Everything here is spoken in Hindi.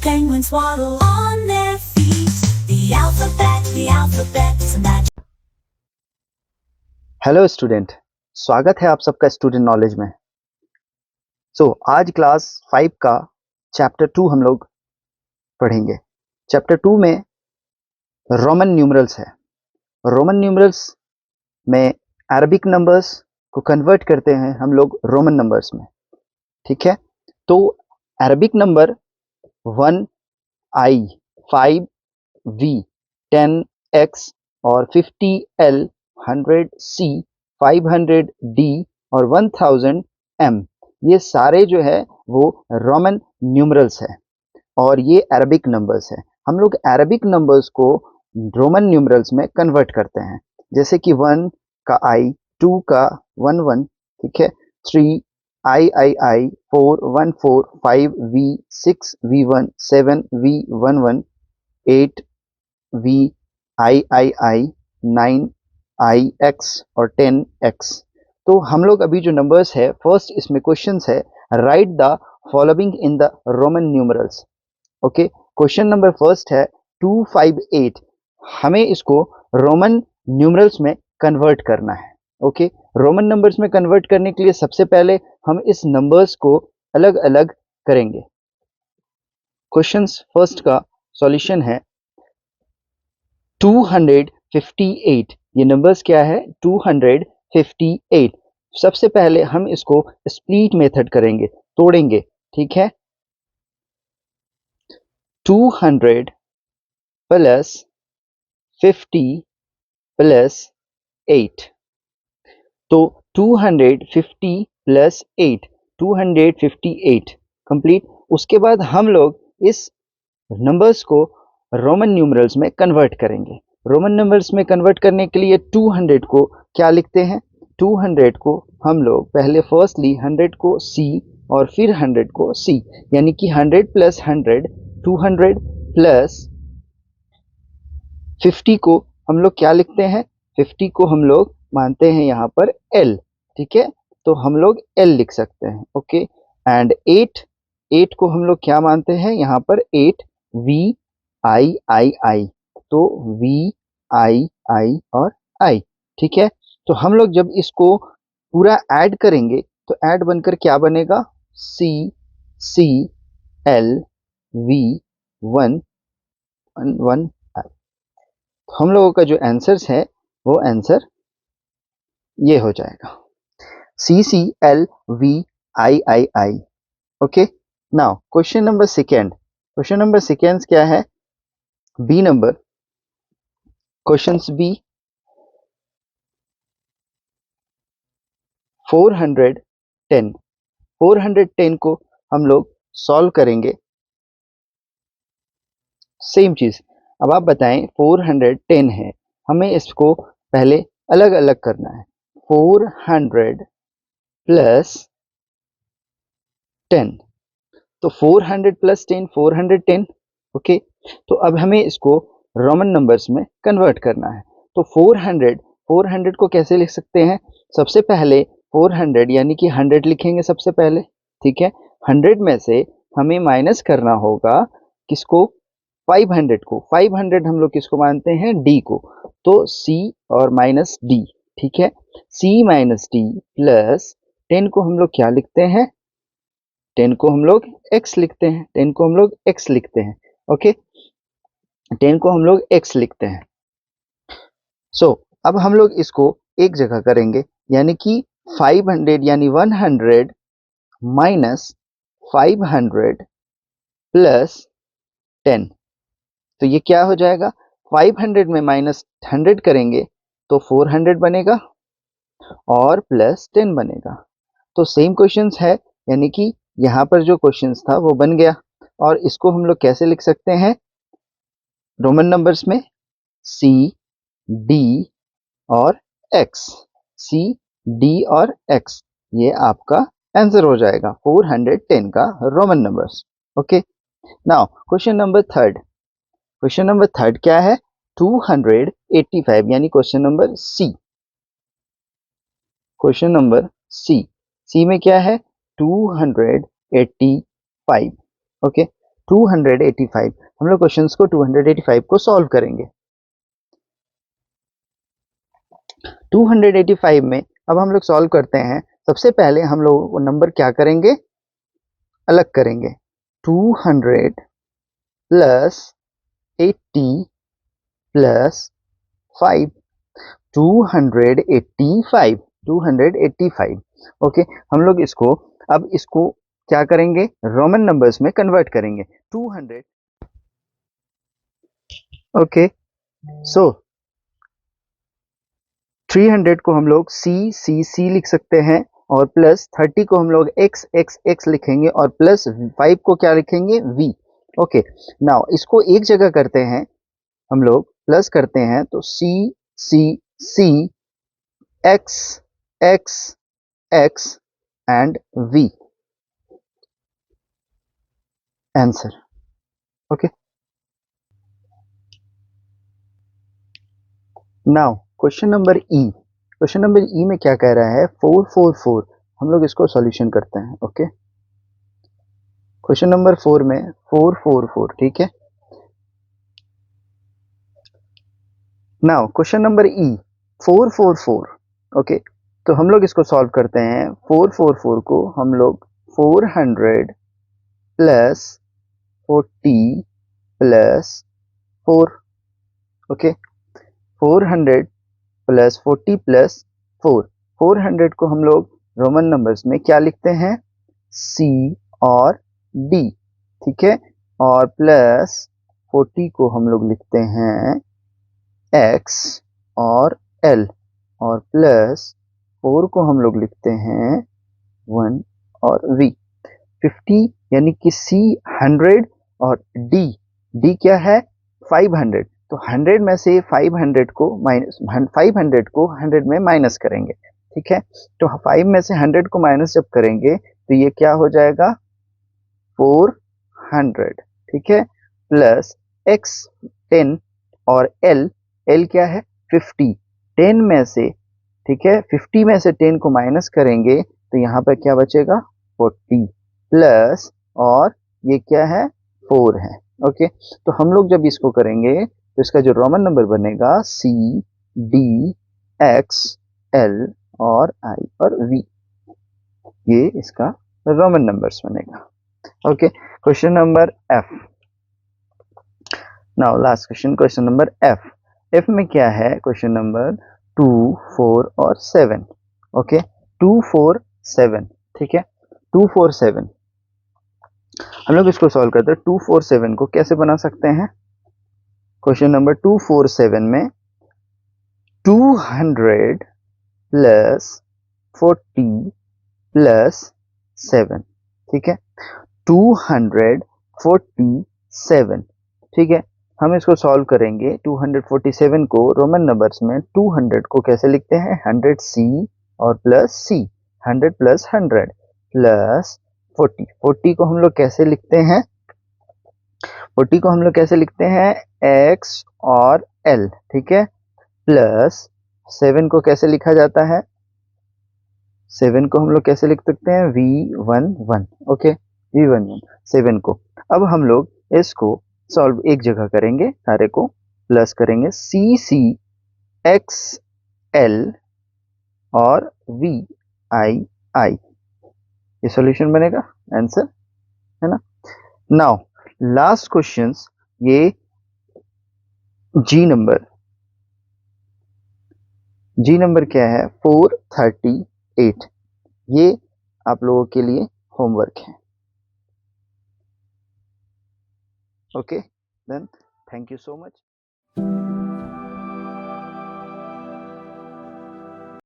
penguins waddle on their feet. The alphabet is a magic. Hello student, स्वागत है आप सबका स्टूडेंट नॉलेज में। आज क्लास 5 का चैप्टर 2 हम लोग पढ़ेंगे। चैप्टर 2 में रोमन न्यूमरल्स है। रोमन न्यूमरल्स में अरबिक नंबर्स को कन्वर्ट करते हैं हम लोग रोमन नंबर्स में, ठीक है। तो Arabic number 1I, 5V, 10X और 50L, 100C, 500D और 1000M, ये सारे जो है वो रोमन न्यूमरल्स है और ये अरबिक नंबर्स है। हम लोग अरबिक नंबर्स को रोमन न्यूमरल्स में कन्वर्ट करते हैं, जैसे कि 1 का I, 2 का 1 1, ठीक है, 3 I, 4 1 4, 5 V, 6 V1, 7 V 1 1, 8 V I, 9 IX और 10X। तो हम लोग अभी जो नंबर्स है, फर्स्ट इसमें क्वेश्चंस है, right the following in the Roman numerals. Okay, question number first है 258। हमें इसको रोमन न्यूमरल्स में कन्वर्ट करना है। ओके, रोमन नंबर्स में कन्वर्ट करने के लिए सबसे पहले हम इस नंबर्स को अलग अलग करेंगे। क्वेश्चंस फर्स्ट का सॉल्यूशन है 258। ये नंबर्स क्या है? 258। सबसे पहले हम इसको स्प्लिट मेथड करेंगे, तोड़ेंगे, ठीक है। 200 प्लस 50 प्लस 8, तो 250 प्लस 8, 258 कंप्लीट। उसके बाद हम लोग इस नंबर्स को रोमन न्यूमरल्स में कन्वर्ट करेंगे। रोमन नंबर्स में कन्वर्ट करने के लिए 200 को क्या लिखते हैं? 200 को हम लोग पहले फर्स्टली 100 को C और फिर 100 को C, यानी कि 100 प्लस 100, 200 प्लस 50 को हम लोग क्या लिखते हैं? 50 को हम लोग मानते हैं यहाँ पर L, ठीक है, तो हम लोग L लिख सकते हैं। ओके, एंड 8 को हम लोग क्या मानते हैं यहाँ पर? 8 V I, तो V I और I, ठीक है। तो हम लोग जब इसको पूरा ऐड करेंगे तो ऐड बनकर क्या बनेगा? C L V 1 1 I। हम लोगों का जो आंसर्स है वो आंसर ये हो जाएगा, CCLVII। Okay, now question number second. Question number second क्या है? B number, questions B. 410 को हम लोग सॉल्व करेंगे। सेम चीज, अब आप बताएं 410 है, हमें इसको पहले अलग अलग करना है। 400 प्लस 10, तो 400 प्लस 10 410। ओके, तो अब हमें इसको रोमन नंबर्स में कन्वर्ट करना है। तो 400 को कैसे लिख सकते हैं? सबसे पहले 400 यानी कि 100 लिखेंगे सबसे पहले, ठीक है। 100 में से हमें माइनस करना होगा किसको? 500 को। 500 हम लोग किसको मानते हैं? D को, तो C और माइनस D, ठीक है। C माइनस D प्लस 10 को हम लोग क्या लिखते हैं? 10 को हम लोग x लिखते हैं, 10 को हम लोग x लिखते हैं। ओके, 10 को हम लोग x लिखते हैं। अब हम लोग इसको एक जगह करेंगे, यानी कि 500 यानी 100 माइनस 500 प्लस 10, तो ये क्या हो जाएगा? 500 में माइनस 100 करेंगे तो 400 बनेगा और प्लस 10 बनेगा। तो सेम क्वेश्चंस है, यानी कि यहाँ पर जो क्वेश्चंस था वो बन गया। और इसको हम लोग कैसे लिख सकते हैं रोमन नंबर्स में? C D और X, C D और X, ये आपका आंसर हो जाएगा 410 का Roman numbers. Okay, now question number third. Question number third क्या है? 285, यानी question number C। Question number C में क्या है? 285। ओके, 285 हम लोग क्वेश्चंस को 285 को सॉल्व करेंगे। 285 में अब हम लोग सॉल्व करते हैं। सबसे पहले हम लोग वो नंबर क्या करेंगे, अलग करेंगे। 200 प्लस 80 प्लस 5, 285 ओके। हम लोग इसको अब इसको क्या करेंगे, रोमन नंबर्स में कन्वर्ट करेंगे। 200 ओके। सो 300 को हम लोग C लिख सकते हैं और प्लस 30 को हम लोग X लिखेंगे और प्लस 5 को क्या लिखेंगे, V। ओके, नाउ इसको एक जगह करते हैं, हम लोग प्लस करते हैं तो C X and V answer. Okay, now question number ई में क्या कह रहा है, 444। हम लोग इसको सॉल्यूशन करते हैं। ओके, क्वेश्चन नंबर 4 में 444, ठीक है। नाउ क्वेश्चन नंबर ई 444। ओके, तो हम लोग इसको सॉल्व करते हैं। 444 को हम लोग 400 plus 40 plus 4, okay, 400 plus 40 plus 4। 400 को हम लोग रोमन नंबर्स में क्या लिखते हैं, C और D, ठीक है, और प्लस 40 को हम लोग लिखते हैं X और L, और प्लस 4 को हम लोग लिखते हैं 1 और V। 50 यानी कि C 100 और D क्या है, 500। तो 100 में से 500 को 100 में माइनस करेंगे, ठीक है। तो 5 में से 100 को माइनस जब करेंगे तो ये क्या हो जाएगा, 400, ठीक है, प्लस X 10 और L क्या है, 50। 10 में से, ठीक है, 50 में से 10 को माइनस करेंगे तो यहाँ पर क्या बचेगा, 40 प्लस, और ये क्या है, 4 है। ओके, तो हम लोग जब इसको करेंगे तो इसका जो रोमन नंबर बनेगा C D X L और I और V, ये इसका रोमन नंबर्स बनेगा। Okay, question number F। Now last question, question number F में क्या है, क्वेश्चन नंबर 2 4 और 7। ओके, 2 4 7, ठीक है, 2 4 7। हम लोग इसको सॉल्व करते हैं। 2 4 7 को कैसे बना सकते हैं, क्वेश्चन नंबर 2 4 7 में 200 प्लस 40 प्लस 7, ठीक है, 247, ठीक है। हम इसको सॉल्व करेंगे। 247 को रोमन नंबर्स में 200 को कैसे लिखते हैं, 100C और प्लस C, 100 प्लस 100 प्लस 40 को हम लोग कैसे लिखते हैं, 40 को हम लोग कैसे लिखते हैं, X और L, ठीक है, प्लस 7 को कैसे लिखा जाता है, 7 को हम लोग कैसे लिख सकते हैं, V11, ओके, V11 7 को। अब हम लोग इसको सॉल्व एक जगह करेंगे, सारे को प्लस करेंगे, C X L और VI, ये सॉल्यूशन बनेगा, आंसर है ना। नाउ लास्ट क्वेश्चंस, ये जी नंबर क्या है, 438। ये आप लोगों के लिए होमवर्क है। Okay, then thank you so much.